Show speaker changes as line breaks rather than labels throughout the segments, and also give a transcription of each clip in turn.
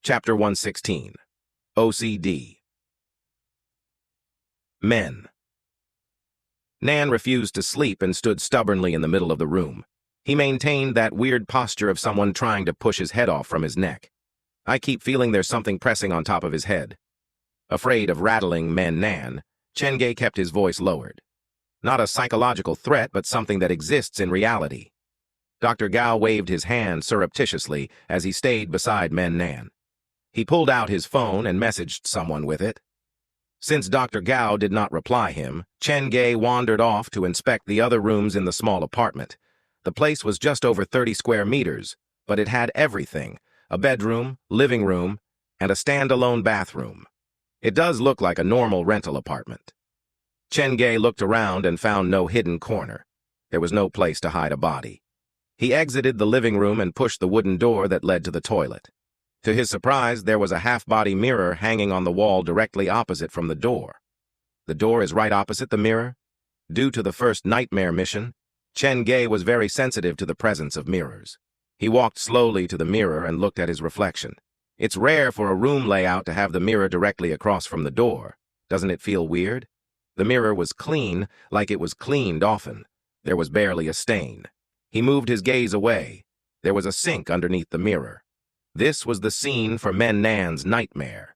Chapter 116. OCD. Men. Nan refused to sleep and stood stubbornly in the middle of the room. He maintained that weird posture of someone trying to push his head off from his neck. I keep feeling there's something pressing on top of his head. Afraid of rattling Men Nan, Chen Ge kept his voice lowered. Not a psychological threat, but something that exists in reality. Dr. Gao waved his hand surreptitiously as he stayed beside Men Nan. He pulled out his phone and messaged someone with it. Since Dr. Gao did not reply him, Chen Ge wandered off to inspect the other rooms in the small apartment. The place was just over 30 square meters, but it had everything: a bedroom, living room, and a standalone bathroom. It does look like a normal rental apartment. Chen Ge looked around and found no hidden corner. There was no place to hide a body. He exited the living room and pushed the wooden door that led to the toilet. To his surprise, there was a half-body mirror hanging on the wall directly opposite from the door. The door is right opposite the mirror? Due to the first nightmare mission, Chen Ge was very sensitive to the presence of mirrors. He walked slowly to the mirror and looked at his reflection. It's rare for a room layout to have the mirror directly across from the door. Doesn't it feel weird? The mirror was clean, like it was cleaned often. There was barely a stain. He moved his gaze away. There was a sink underneath the mirror. This was the scene for Men Nan's nightmare.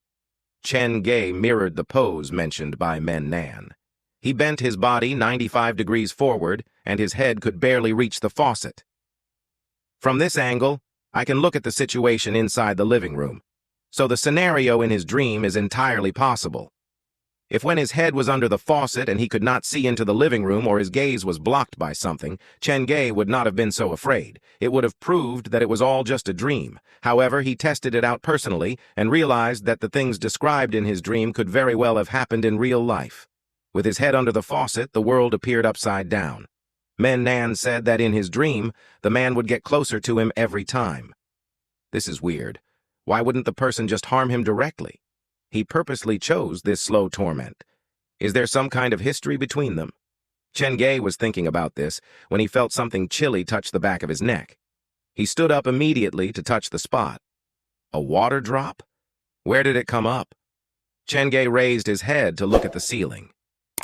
Chen Ge mirrored the pose mentioned by Men Nan. He bent his body 95 degrees forward, and his head could barely reach the faucet. From this angle, I can look at the situation inside the living room. So the scenario in his dream is entirely possible. If when his head was under the faucet and he could not see into the living room or his gaze was blocked by something, Chen Ge would not have been so afraid. It would have proved that it was all just a dream. However, he tested it out personally and realized that the things described in his dream could very well have happened in real life. With his head under the faucet, the world appeared upside down. Men Nan said that in his dream, the man would get closer to him every time. This is weird. Why wouldn't the person just harm him directly? He purposely chose this slow torment. Is there some kind of history between them? Chen Ge was thinking about this when he felt something chilly touch the back of his neck. He stood up immediately to touch the spot. A water drop? Where did it come up? Chen Ge raised his head to look at the ceiling.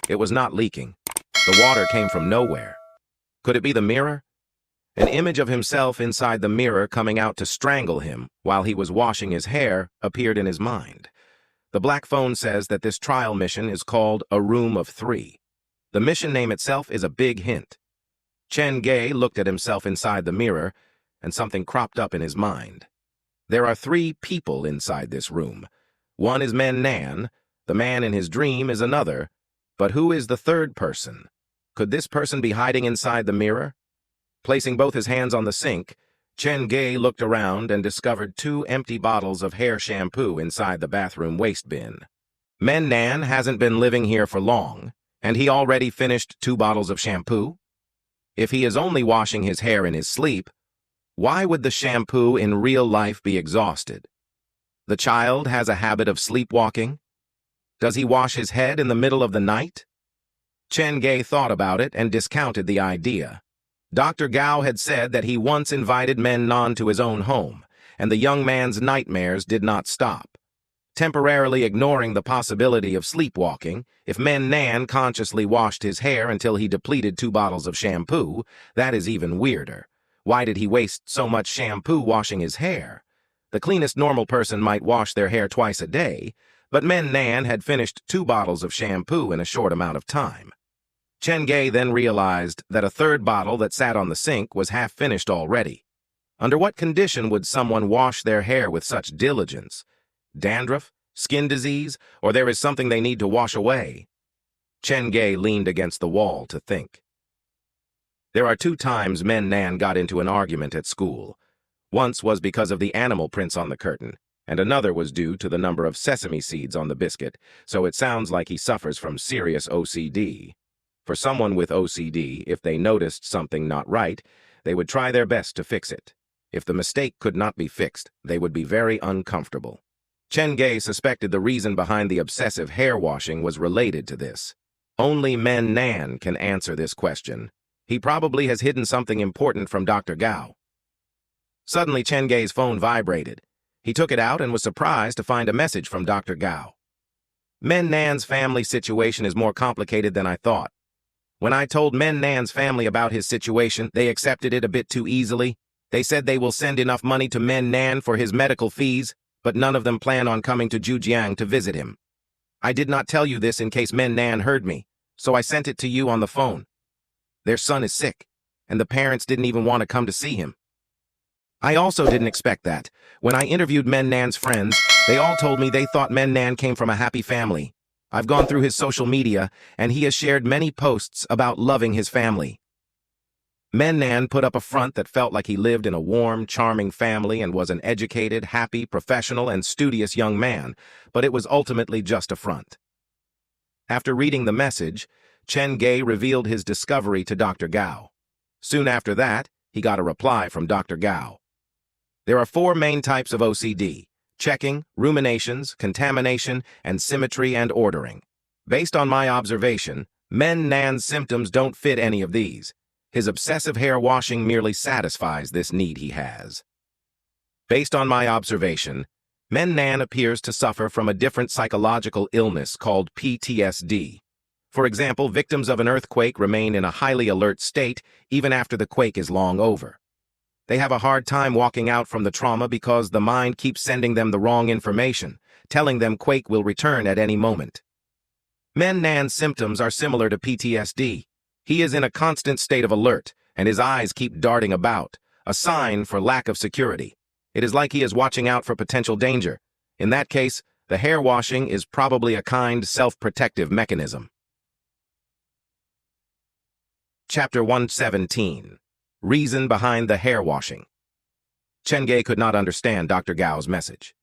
It was not leaking. The water came from nowhere. Could it be the mirror? An image of himself inside the mirror coming out to strangle him while he was washing his hair appeared in his mind. The black phone says that this trial mission is called A Room of Three. The mission name itself is a big hint. Chen Ge looked at himself inside the mirror, and something cropped up in his mind. There are 3 people inside this room. One is Men Nan, the man in his dream is another, but who is the third person? Could this person be hiding inside the mirror? Placing both his hands on the sink, Chen Ge looked around and discovered 2 empty bottles of hair shampoo inside the bathroom waste bin. Men Nan hasn't been living here for long, and he already finished 2 bottles of shampoo? If he is only washing his hair in his sleep, why would the shampoo in real life be exhausted? The child has a habit of sleepwalking? Does he wash his head in the middle of the night? Chen Ge thought about it and discounted the idea. Dr. Gao had said that he once invited Men Nan to his own home, and the young man's nightmares did not stop. Temporarily ignoring the possibility of sleepwalking, if Men Nan consciously washed his hair until he depleted 2 bottles of shampoo, that is even weirder. Why did he waste so much shampoo washing his hair? The cleanest normal person might wash their hair twice a day, but Men Nan had finished 2 bottles of shampoo in a short amount of time. Chen Ge then realized that a 3rd bottle that sat on the sink was half finished already. Under what condition would someone wash their hair with such diligence? Dandruff? Skin disease? Or there is something they need to wash away? Chen Ge leaned against the wall to think. There are 2 times Men Nan got into an argument at school. Once was because of the animal prints on the curtain, and another was due to the number of sesame seeds on the biscuit, so it sounds like he suffers from serious OCD. For someone with OCD, if they noticed something not right, they would try their best to fix it. If the mistake could not be fixed, they would be very uncomfortable. Chen Ge suspected the reason behind the obsessive hair washing was related to this. Only Men Nan can answer this question. He probably has hidden something important from Dr. Gao. Suddenly, Chen Ge's phone vibrated. He took it out and was surprised to find a message from Dr. Gao. Men Nan's family situation is more complicated than I thought. When I told Men Nan's family about his situation, they accepted it a bit too easily. They said they will send enough money to Men Nan for his medical fees, but none of them plan on coming to Zhujiang to visit him. I did not tell you this in case Men Nan heard me, so I sent it to you on the phone. Their son is sick, and the parents didn't even want to come to see him. I also didn't expect that. When I interviewed Men Nan's friends, they all told me they thought Men Nan came from a happy family. I've gone through his social media, and he has shared many posts about loving his family. Men Nan put up a front that felt like he lived in a warm, charming family and was an educated, happy, professional, and studious young man, but it was ultimately just a front. After reading the message, Chen Ge revealed his discovery to Dr. Gao. Soon after that, he got a reply from Dr. Gao. There are 4 main types of OCD: checking, ruminations, contamination, and symmetry and ordering. Based on my observation, Men Nan's symptoms don't fit any of these. His obsessive hair washing merely satisfies this need he has. Based on my observation, Men Nan appears to suffer from a different psychological illness called PTSD. For example, victims of an earthquake remain in a highly alert state even after the quake is long over. They have a hard time walking out from the trauma because the mind keeps sending them the wrong information, telling them quake will return at any moment. Men Nan's symptoms are similar to PTSD. He is in a constant state of alert, and his eyes keep darting about, a sign for lack of security. It is like he is watching out for potential danger. In that case, the hair washing is probably a kind self-protective mechanism. Chapter 117. Reason behind the hair washing. Chen Ge could not understand Dr. Gao's message.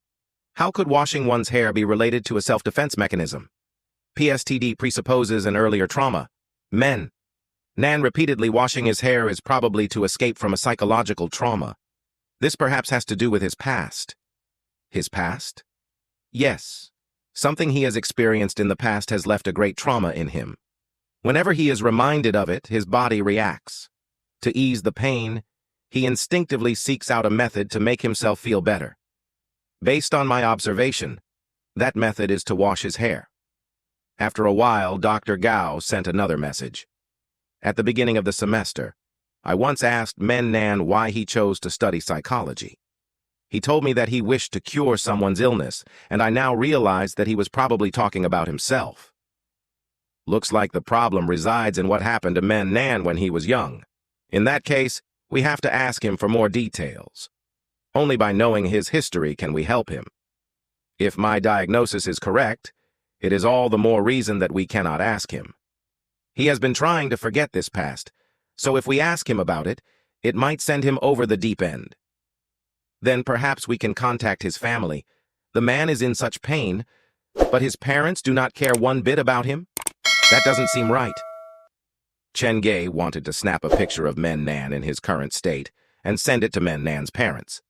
How could washing one's hair be related to a self-defense mechanism? PTSD presupposes an earlier trauma. Men Nan repeatedly washing his hair is probably to escape from a psychological trauma. This perhaps has to do with his past. His past? Yes. Something he has experienced in the past has left a great trauma in him. Whenever he is reminded of it, his body reacts. To ease the pain, he instinctively seeks out a method to make himself feel better. Based on my observation, that method is to wash his hair. After a while, Dr. Gao sent another message. At the beginning of the semester, I once asked Men Nan why he chose to study psychology. He told me that he wished to cure someone's illness, and I now realize that he was probably talking about himself. Looks like the problem resides in what happened to Men Nan when he was young. In that case, we have to ask him for more details. Only by knowing his history can we help him. If my diagnosis is correct, it is all the more reason that we cannot ask him. He has been trying to forget this past, so if we ask him about it, it might send him over the deep end. Then perhaps we can contact his family. The man is in such pain, but his parents do not care one bit about him? That doesn't seem right. Chen Ge wanted to snap a picture of Men Nan in his current state and send it to Men Nan's parents.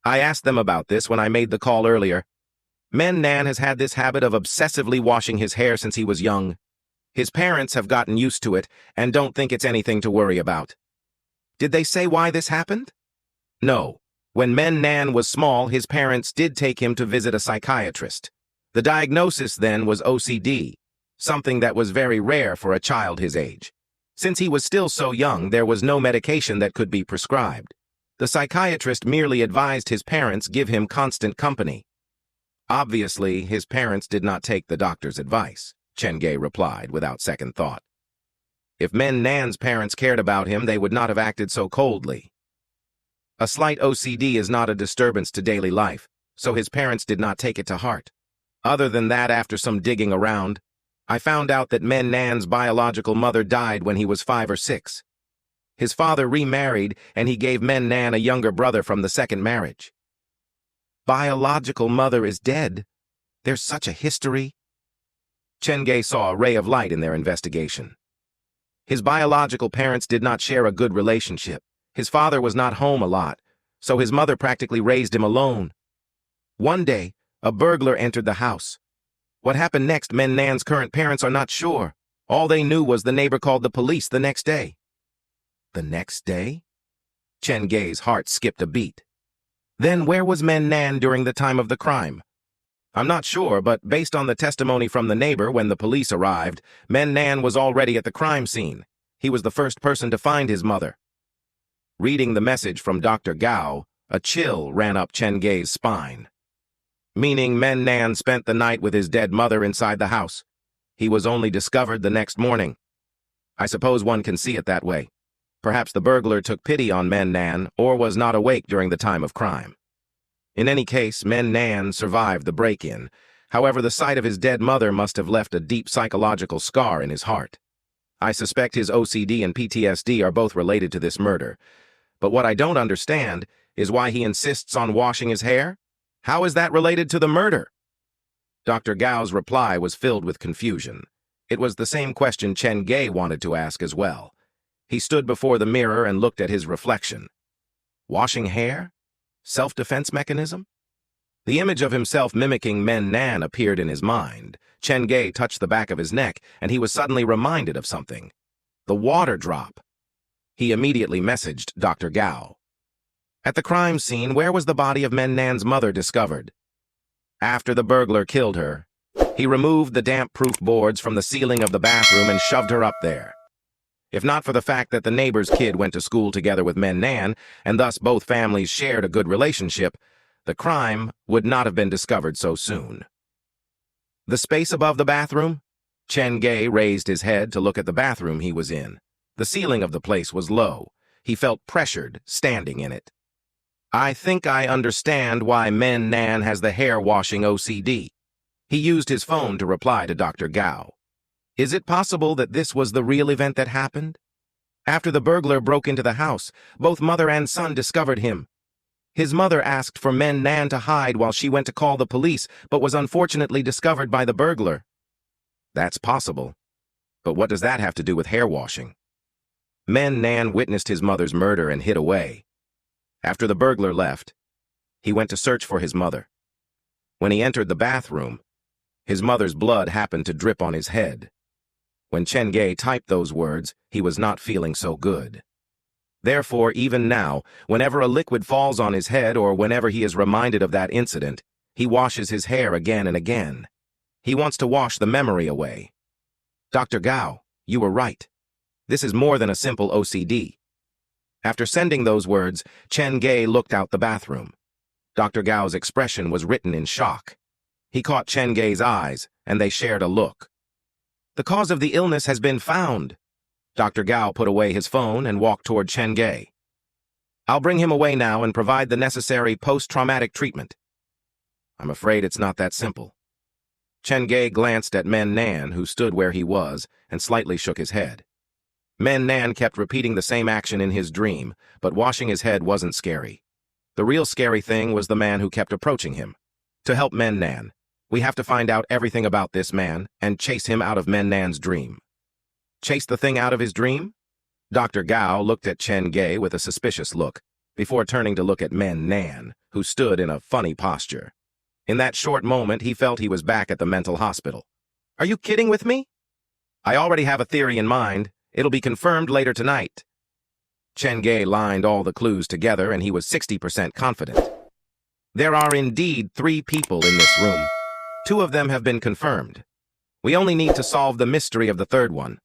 I asked them about this when I made the call earlier. Men Nan has had this habit of obsessively washing his hair since he was young. His parents have gotten used to it and don't think it's anything to worry about. Did they say why this happened? No. When Men Nan was small, his parents did take him to visit a psychiatrist. The diagnosis then was OCD, something that was very rare for a child his age. Since he was still so young, there was no medication that could be prescribed. The psychiatrist merely advised his parents give him constant company. Obviously, his parents did not take the doctor's advice, Chen Ge replied without second thought. If Men Nan's parents cared about him, they would not have acted so coldly. A slight OCD is not a disturbance to daily life, so his parents did not take it to heart. Other than that, after some digging around, I found out that Men Nan's biological mother died when he was 5 or 6. His father remarried, and he gave Men Nan a younger brother from the second marriage. Biological mother is dead. There's such a history. Chen Ge saw a ray of light in their investigation. His biological parents did not share a good relationship. His father was not home a lot, so his mother practically raised him alone. One day, a burglar entered the house. What happened next, Men Nan's current parents are not sure. All they knew was the neighbor called the police the next day. The next day? Chen Ge's heart skipped a beat. Then where was Men Nan during the time of the crime? I'm not sure, but based on the testimony from the neighbor when the police arrived, Men Nan was already at the crime scene. He was the first person to find his mother. Reading the message from Dr. Gao, a chill ran up Chen Ge's spine. Meaning Men Nan spent the night with his dead mother inside the house. He was only discovered the next morning. I suppose one can see it that way. Perhaps the burglar took pity on Men Nan or was not awake during the time of crime. In any case, Men Nan survived the break-in. However, the sight of his dead mother must have left a deep psychological scar in his heart. I suspect his OCD and PTSD are both related to this murder. But what I don't understand is why he insists on washing his hair? How is that related to the murder? Dr. Gao's reply was filled with confusion. It was the same question Chen Ge wanted to ask as well. He stood before the mirror and looked at his reflection. Washing hair? Self-defense mechanism? The image of himself mimicking Men Nan appeared in his mind. Chen Ge touched the back of his neck, and he was suddenly reminded of something. The water drop. He immediately messaged Dr. Gao. At the crime scene, where was the body of Men Nan's mother discovered? After the burglar killed her, he removed the damp-proof boards from the ceiling of the bathroom and shoved her up there. If not for the fact that the neighbor's kid went to school together with Men Nan, and thus both families shared a good relationship, the crime would not have been discovered so soon. The space above the bathroom? Chen Ge raised his head to look at the bathroom he was in. The ceiling of the place was low. He felt pressured standing in it. I think I understand why Men Nan has the hair-washing OCD. He used his phone to reply to Dr. Gao. Is it possible that this was the real event that happened? After the burglar broke into the house, both mother and son discovered him. His mother asked for Men Nan to hide while she went to call the police, but was unfortunately discovered by the burglar. That's possible. But what does that have to do with hair washing? Men Nan witnessed his mother's murder and hid away. After the burglar left, he went to search for his mother. When he entered the bathroom, his mother's blood happened to drip on his head. When Chen Ge typed those words, he was not feeling so good. Therefore, even now, whenever a liquid falls on his head or whenever he is reminded of that incident, he washes his hair again and again. He wants to wash the memory away. Dr. Gao, you were right. This is more than a simple OCD. After sending those words, Chen Ge looked out the bathroom. Dr. Gao's expression was written in shock. He caught Chen Ge's eyes, and they shared a look. The cause of the illness has been found. Dr. Gao put away his phone and walked toward Chen Ge. I'll bring him away now and provide the necessary post-traumatic treatment. I'm afraid it's not that simple. Chen Ge glanced at Men Nan, who stood where he was, and slightly shook his head. Men Nan kept repeating the same action in his dream, but washing his head wasn't scary. The real scary thing was the man who kept approaching him. To help Men Nan, we have to find out everything about this man and chase him out of Men Nan's dream. Chase the thing out of his dream? Dr. Gao looked at Chen Ge with a suspicious look, before turning to look at Men Nan, who stood in a funny posture. In that short moment, he felt he was back at the mental hospital. Are you kidding with me? I already have a theory in mind. It'll be confirmed later tonight. Chen Ge lined all the clues together, and he was 60% confident. There are indeed 3 people in this room. 2 of them have been confirmed. We only need to solve the mystery of the third one.